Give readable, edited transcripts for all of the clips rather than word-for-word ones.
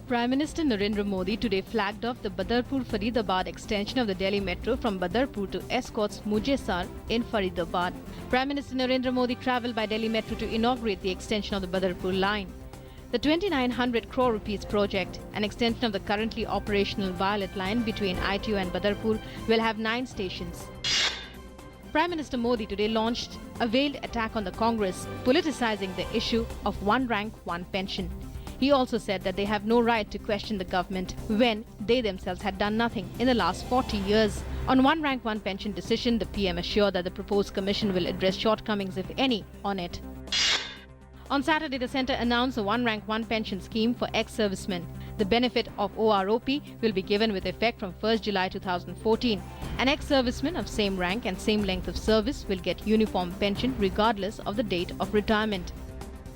Prime Minister Narendra Modi today flagged off the Badarpur-Faridabad extension of the Delhi Metro from Badarpur to Escorts Mujessar in Faridabad. Prime Minister Narendra Modi travelled by Delhi Metro to inaugurate the extension of the Badarpur line. The 2,900 crore rupees project, an extension of the currently operational Violet line between ITO and Badarpur, will have 9 stations. Prime Minister Modi today launched a veiled attack on the Congress, politicizing the issue of one rank, one pension. He also said that they have no right to question the government when they themselves had done nothing in the last 40 years. On one rank, one pension decision, the PM assured that the proposed commission will address shortcomings, if any, on it. On Saturday, the centre announced a one rank, one pension scheme for ex-servicemen. The benefit of OROP will be given with effect from 1st July 2014. An ex-serviceman of same rank and same length of service will get uniform pension regardless of the date of retirement.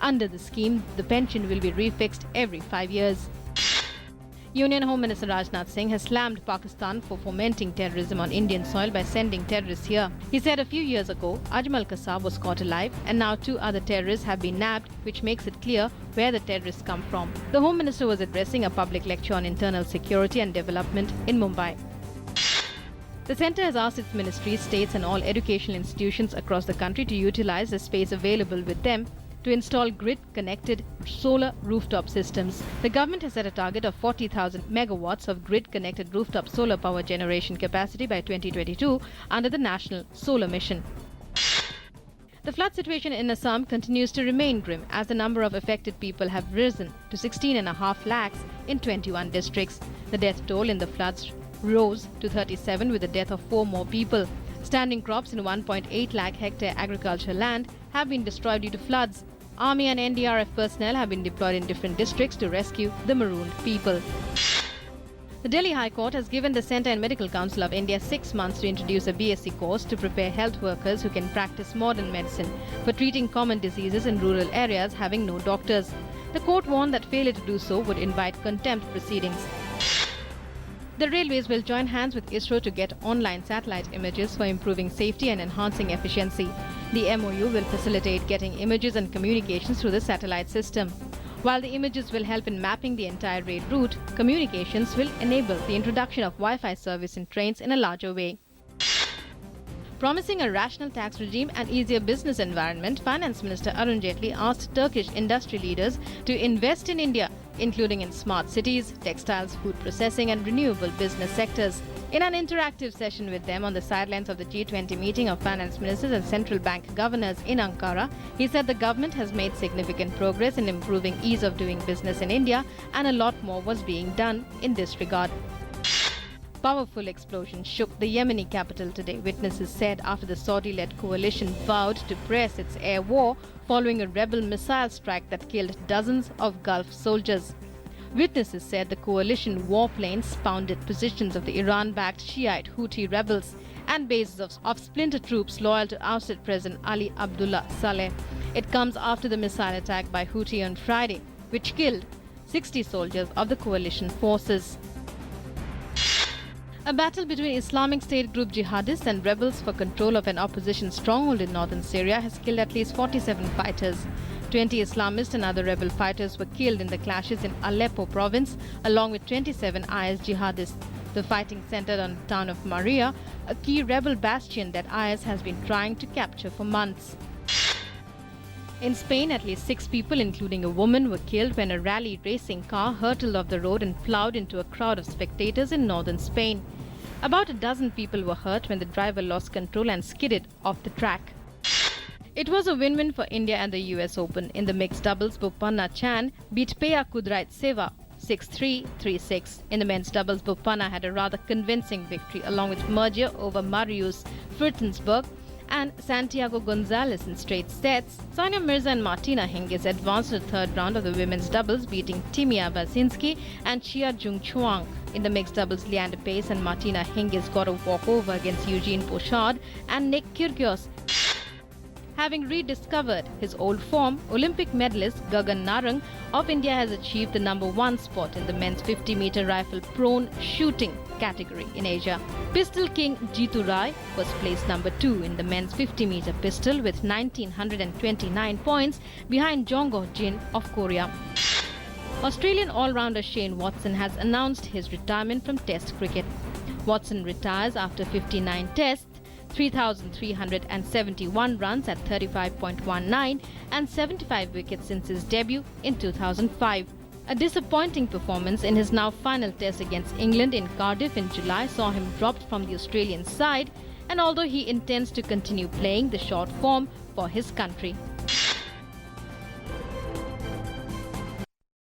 Under the scheme, the pension will be refixed every 5 years. Union Home Minister Rajnath Singh has slammed Pakistan for fomenting terrorism on Indian soil by sending terrorists here. He said a few years ago, Ajmal Kasab was caught alive and now 2 other terrorists have been nabbed, which makes it clear where the terrorists come from. The Home Minister was addressing a public lecture on internal security and development in Mumbai. The centre has asked its ministries, states and all educational institutions across the country to utilize the space available with them to install grid-connected solar rooftop systems. The government has set a target of 40,000 megawatts of grid-connected rooftop solar power generation capacity by 2022 under the National Solar Mission. The flood situation in Assam continues to remain grim as the number of affected people have risen to 16.5 lakhs in 21 districts. The death toll in the floods rose to 37 with the death of 4 more people. Standing crops in 1.8 lakh hectare agricultural land have been destroyed due to floods. Army and NDRF personnel have been deployed in different districts to rescue the marooned people. The Delhi High Court has given the Centre and Medical Council of India 6 months to introduce a BSc course to prepare health workers who can practice modern medicine for treating common diseases in rural areas having no doctors. The court warned that failure to do so would invite contempt proceedings. The railways will join hands with ISRO to get online satellite images for improving safety and enhancing efficiency. The MOU will facilitate getting images and communications through the satellite system. While the images will help in mapping the entire rail route, communications will enable the introduction of Wi-Fi service in trains in a larger way. Promising a rational tax regime and easier business environment, Finance Minister Arun Jaitley asked Turkish industry leaders to invest in India, including in smart cities, textiles, food processing and renewable business sectors. In an interactive session with them on the sidelines of the G20 meeting of finance ministers and central bank governors in Ankara, he said the government has made significant progress in improving ease of doing business in India and a lot more was being done in this regard. Powerful explosion shook the Yemeni capital today, witnesses said, after the Saudi-led coalition vowed to press its air war following a rebel missile strike that killed dozens of Gulf soldiers. Witnesses said the coalition warplanes pounded positions of the Iran-backed Shiite Houthi rebels and bases of splinter troops loyal to ousted President Ali Abdullah Saleh. It comes after the missile attack by Houthi on Friday, which killed 60 soldiers of the coalition forces. A battle between Islamic State group jihadists and rebels for control of an opposition stronghold in northern Syria has killed at least 47 fighters. 20 Islamists and other rebel fighters were killed in the clashes in Aleppo province, along with 27 IS jihadists. The fighting centered on the town of Maria, a key rebel bastion that IS has been trying to capture for months. In Spain, at least 6 people, including a woman, were killed when a rally racing car hurtled off the road and ploughed into a crowd of spectators in northern Spain. About a dozen people were hurt when the driver lost control and skidded off the track. It was a win-win for India and the US Open. In the mixed doubles, Bopanna Chan beat Pea Kudraitseva 6-3, 3-6. In the men's doubles, Bopanna had a rather convincing victory along with merger over Marius Furtensberg and Santiago Gonzalez in straight sets. Sonia Mirza and Martina Hingis advanced to the third round of the women's doubles, beating Timea Basinski and Chia Jung Chuang. In the mixed doubles, Leander Pace and Martina Hingis got a walkover against Eugene Pochard and Nick Kyrgios. Having rediscovered his old form, Olympic medalist Gagan Narang of India has achieved the #1 spot in the men's 50-meter rifle prone shooting category in Asia. Pistol king Jitu Rai was placed #2 in the men's 50-meter pistol with 1,929 points behind Jong Go Jin of Korea. Australian all-rounder Shane Watson has announced his retirement from Test cricket. Watson retires after 59 tests, 3,371 runs at 35.19 and 75 wickets since his debut in 2005. A disappointing performance in his now final test against England in Cardiff in July saw him dropped from the Australian side, and although he intends to continue playing the short form for his country.